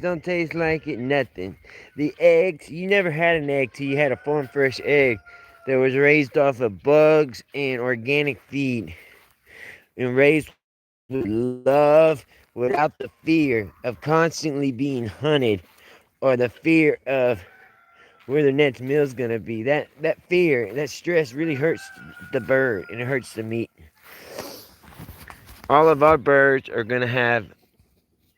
eggs don't taste like it, nothing. The eggs, you never had an egg till you had a farm fresh egg that was raised off of bugs and organic feed and raised with love without the fear of constantly being hunted or the fear of where the next meal's gonna be. That fear, that stress really hurts the bird and it hurts the meat. All of our birds are gonna have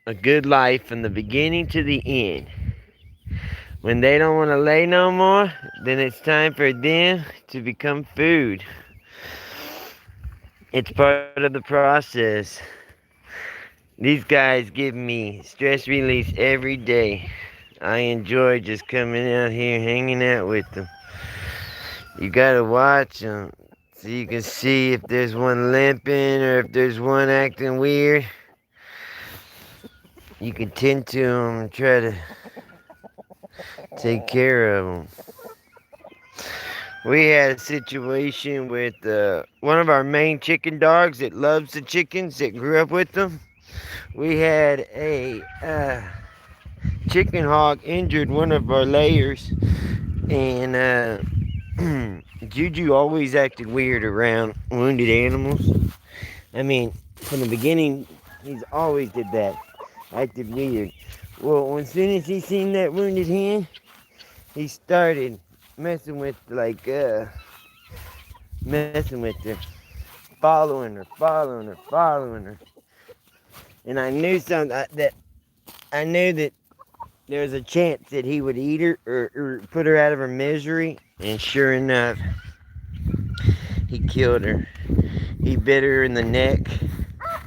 a good life from the beginning to the end. When they don't want to lay no more, then it's time for them to become food. It's part of the process. These guys give me stress release every day. I enjoy just coming out here hanging out with them. You gotta watch them so you can see if there's one limping or if there's one acting weird. You can tend to them and try to take care of them. We had a situation with one of our main chicken dogs that loves the chickens that grew up with them. We had a chicken hawk injured one of our layers, and Juju always acted weird around wounded animals. I mean, from the beginning, he's always did that, acted weird. Well, as soon as he seen that wounded hen, he started messing with messing with her, following her. And I knew I knew that there was a chance that he would eat her or put her out of her misery. And sure enough, he killed her. He bit her in the neck.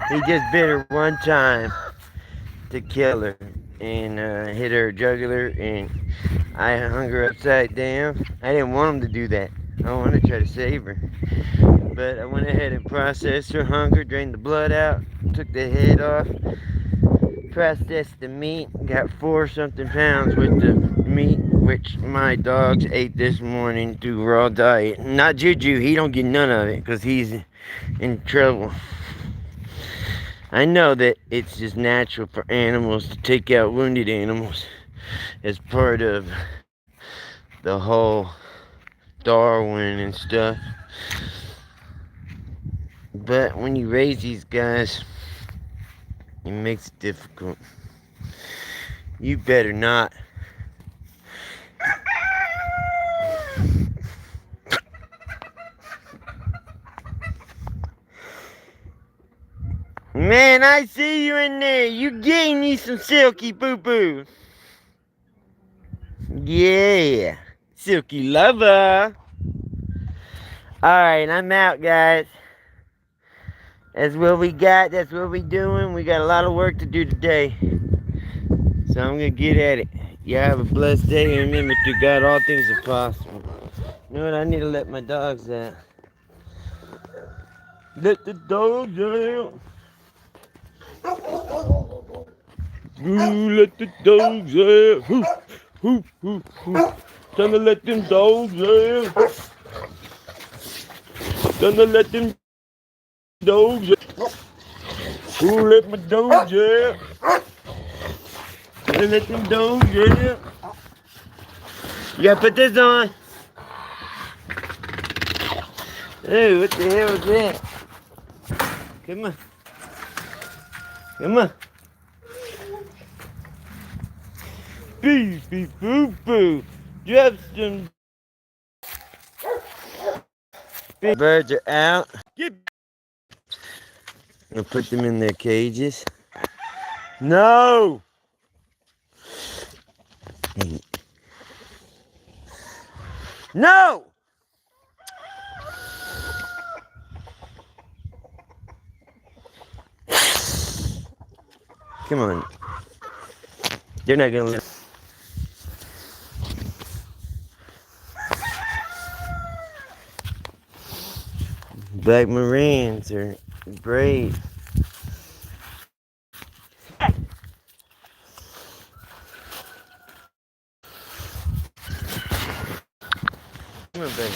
He just bit her one time to kill her and hit her jugular. And I hung her upside down. I didn't want him to do that. I wanted to try to save her. But I went ahead and processed her, hung her, drained the blood out, took the head off, processed the meat, got 4 something pounds with the meat, which my dogs ate this morning through raw diet. Not Juju, he don't get none of it because he's in trouble. I know that it's just natural for animals to take out wounded animals as part of the whole Darwin and stuff. But when you raise these guys, it makes it difficult. You better not. Man, I see you in there. You getting you some silky poo-poo. Yeah. Silky lover. Alright, I'm out, guys. That's what we got. That's what we doing. We got a lot of work to do today. So I'm going to get at it. Y'all have a blessed day. And remember, through God, all things are possible. You know what? I need to let my dogs out. Let the dogs out. Ooh, let the dogs out. Hoo, hoo, hoo, hoo. Time to let them dogs out. Time to let them dogs out. Ooh, let my dogs out. Time to let them dogs out. You gotta put this on. Hey, what the hell is that? Come on. Come on. Beep, beep, boo, boo. Drop some. Birds are out. I'll put them in their cages. No! No! Come on. They're not gonna live. Black Marines are brave. Come on, baby.